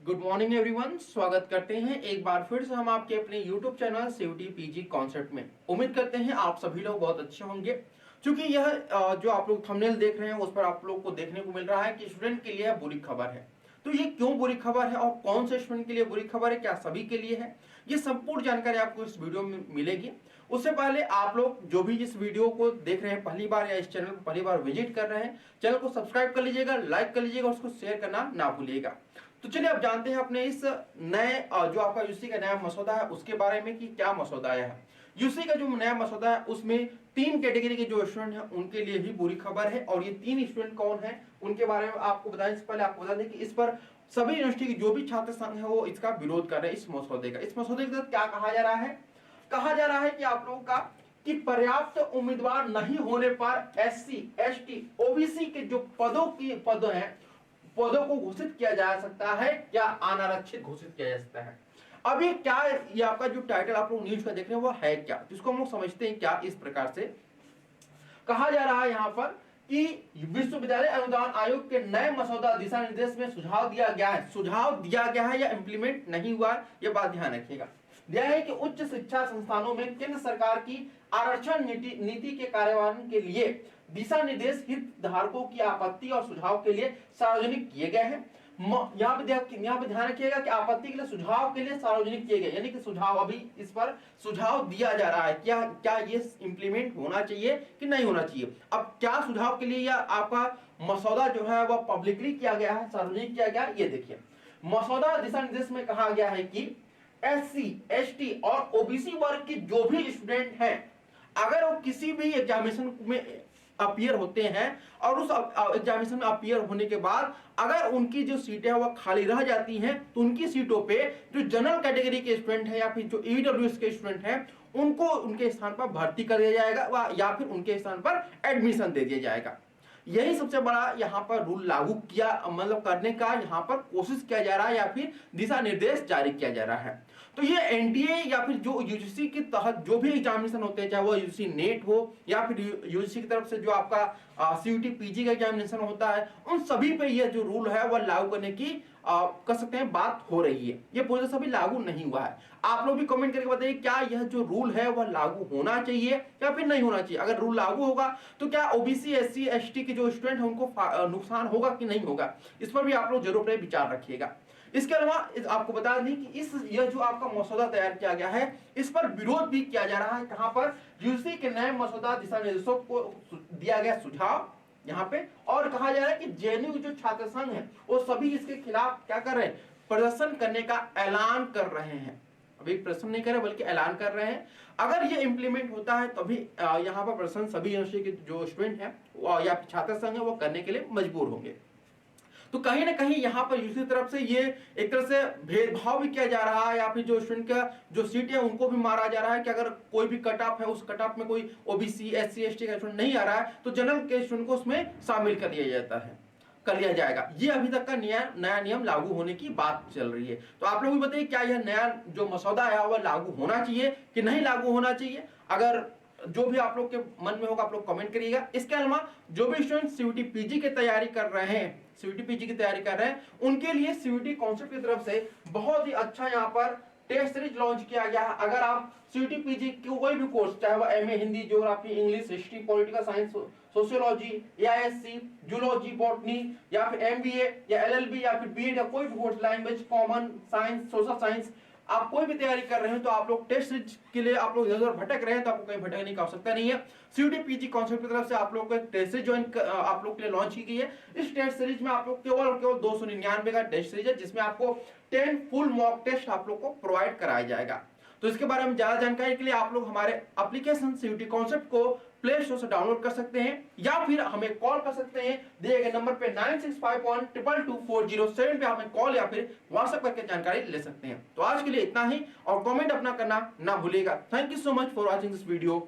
Good morning everyone, स्वागत करते हैं एक बार फिर से हम आपके अपने YouTube channel CUT PG concept में। उम्मीद करते हैं आप सभी लोग बहुत अच्छे होंगे। क्योंकि यह जो आप लोग थंबनेल देख रहे हैं उस पर आप लोग को देखने को मिल रहा है कि स्टूडेंट के लिए बुरी खबर है। तो ये क्यों बुरी खबर है और कौन से स्टूडेंट के लिए बुरी खबर है, क्या सभी के लिए है, ये संपूर्ण जानकारी आपको इस वीडियो में मिलेगी। उससे पहले आप लोग जो भी इस वीडियो को देख रहे हैं पहली बार या इस चैनल को पहली बार विजिट कर रहे हैं, चैनल को सब्सक्राइब कर लीजिएगा, लाइक कर लीजिएगा, उसको शेयर करना ना भूलिएगा। तो चलिए अब जानते हैं अपने इस नए जो आपका यूसी का नया मसौदा है उसके बारे में कि क्या मसौदा आया है। यूसी का जो नया मसौदा है उसमें 3 कैटेगरी के जो स्टूडेंट हैं उनके लिए ही बुरी खबर है। और ये 3 स्टूडेंट कौन है उनके बारे में आपको बताने से पहले आपको बता दें कि इस पर सभी यूनिवर्सिटी के जो भी छात्र संघ है वो इसका विरोध कर रहे हैं। इस मसौदे का, इस मसौदे के तहत क्या कहा जा रहा है, कहा जा रहा है कि आप लोगों का कि पर्याप्त उम्मीदवार नहीं होने पर एससी, एसटी, ओबीसी के जो पद हैं पदों को घोषित किया जा सकता है या अनारक्षित घोषित किया जा सकता है। अब ये क्या, ये आपका जो टाइटल आप लोग न्यूज का देख रहे हैं वो है क्या, जिसको हम लोग समझते हैं क्या। इस प्रकार से कहा जा रहा है यहाँ पर कि विश्वविद्यालय अनुदान आयोग के नए मसौदा दिशा निर्देश में सुझाव दिया गया है या इंप्लीमेंट नहीं हुआ, यह बात ध्यान रखिएगा। दिया है कि उच्च शिक्षा संस्थानों में केंद्र सरकार की आरक्षण नीति के कार्यान्वयन के लिए दिशा निर्देश हितधारकों की आपत्ति और सुझाव के लिए सार्वजनिक किए गए हैं। यहाँ पे ध्यान रखिएगा कि आपत्ति के लिए, सुझाव के लिए सार्वजनिक किए गए, यानी कि सुझाव, अभी इस पर सुझाव दिया जा रहा है क्या ये इंप्लीमेंट होना चाहिए कि नहीं होना चाहिए। अब क्या सुझाव के लिए या आपका मसौदा जो है वह पब्लिकली किया गया है, सार्वजनिक किया गया, ये देखिए। मसौदा दिशा निर्देश में कहा गया है कि एससी, एसटी और ओबीसी वर्ग के जो भी स्टूडेंट हैं, अगर वो किसी भी एग्जामिनेशन में अपीयर होते हैं और उस एग्जामिनेशन में अपीयर होने के बाद अगर उनकी जो सीटें हैं वह खाली रह जाती हैं तो उनकी सीटों पे जो जनरल कैटेगरी के स्टूडेंट हैं या फिर जो ईडब्ल्यूएस के स्टूडेंट हैं उनको उनके स्थान पर भर्ती कर दिया जाएगा या फिर उनके स्थान पर एडमिशन दे दिया जाएगा। यही सबसे बड़ा यहाँ पर रूल लागू किया, मतलब करने का यहाँ पर कोशिश किया जा रहा है या फिर दिशा निर्देश जारी किया जा रहा है। तो ये एनडीए या फिर जो यूजीसी के तहत जो भी एग्जामिनेशन होते हैं, चाहे वो यूजीसी नेट हो या फिर यूजीसी की तरफ से जो आपका सीयूटी पीजी का एग्जामिनेशन होता है, उन सभी पे ये जो रूल है वह लागू करने की कर सकते हैं बात हो रही है। ये पूरे सभी लागू नहीं हुआ है। आप लोग भी कमेंट करके बताइए क्या यह जो रूल है वह लागू होना चाहिए या फिर नहीं होना चाहिए। अगर रूल लागू होगा तो क्या ओबीसी, एससी, एसटी के जो स्टूडेंट हैं उनको नुकसान होगा कि नहीं होगा, इस पर भी आप लोग जरूर अपने विचार रखिएगा। इसके अलावा आपको बता दें कि यह जो आपका मसौदा तैयार किया गया है इस पर विरोध भी किया जा रहा है। कहां पर, यूजीसी के नए मसौदा दिशा निर्देशों को दिया गया सुझाव यहाँ पे, और कहा जा रहा है कि जेएनयू जो छात्र संघ है वो सभी इसके खिलाफ क्या कर रहे हैं, प्रदर्शन करने का ऐलान कर रहे हैं। अभी प्रदर्शन नहीं कर रहे बल्कि ऐलान कर रहे हैं। अगर ये इंप्लीमेंट होता है तभी यहाँ पर प्रदर्शन सभी यूनिवर्सिटी के जो स्टूडेंट हैं या छात्र संघ है वो करने के लिए मजबूर होंगे। तो कहीं ना कहीं यहाँ पर यूसी तरफ से ये एक तरह से भेदभाव भी किया जा रहा है या फिर जो स्टूडेंट का जो सीट है उनको भी मारा जा रहा है कि अगर कोई भी कट ऑफ है उस कट ऑफ में कोई ओबीसी, एससी, एसटी का स्टूडेंट नहीं आ रहा है तो जनरल के स्टूडेंट को उसमें शामिल कर लिया जाएगा। ये अभी तक का नया नियम लागू होने की बात चल रही है। तो आप लोग भी बताइए क्या यह नया जो मसौदा है वह लागू होना चाहिए कि नहीं लागू होना चाहिए। अगर जो भी आप लोग के मन में होगा आप लोग कमेंट करिएगा। इसके अलावा जो भी स्टूडेंट सीयूटी पीजी की तैयारी कर रहे हैं उनके लिए सीयूटी कॉन्सेप्ट की तरफ से बहुत ही अच्छा यहाँ पर टेस्ट सीरीज लॉन्च किया गया है। अगर आप सीयूटी पीजी कोई भी कोर्स, चाहे वह MA Hindi, geography, English, history, political science, sociology, AISC, zoology, botany या फिर एमबीए या एलएलबी या फिर बीएड या कोई भी course, language, common science, social science, आप कोई भी तैयारी कर रहे हैं तो आप लोग टेस्ट सीरीज के लिए आप लोग इधर भटक रहे हैं तो आपको कहीं भटकने की आवश्यकता नहीं है। सीयूटी पीजी कॉन्सेप्ट की तरफ से आप लोग को एक टेस्ट सीरीज ज्वाइन आप लोग के लिए लॉन्च की गई है। इस टेस्ट सीरीज में आप लोग केवल 299 का टेस्ट सीरीज है जिसमें आपको 10 फुल मॉक टेस्ट आप लोग को प्रोवाइड कराया जाएगा। तो इसके बारे में ज्यादा जानकारी के लिए आप लोग हमारे एप्लीकेशन सीयूटी कॉन्सेप्ट को प्ले स्टोर से डाउनलोड कर सकते हैं या फिर हमें कॉल कर सकते हैं दिए गए नंबर पे 9651222407 पे हमें कॉल या फिर व्हाट्सएप करके जानकारी ले सकते हैं। तो आज के लिए इतना ही और कमेंट अपना करना ना भूलिएगा। Thank you so much for watching this video.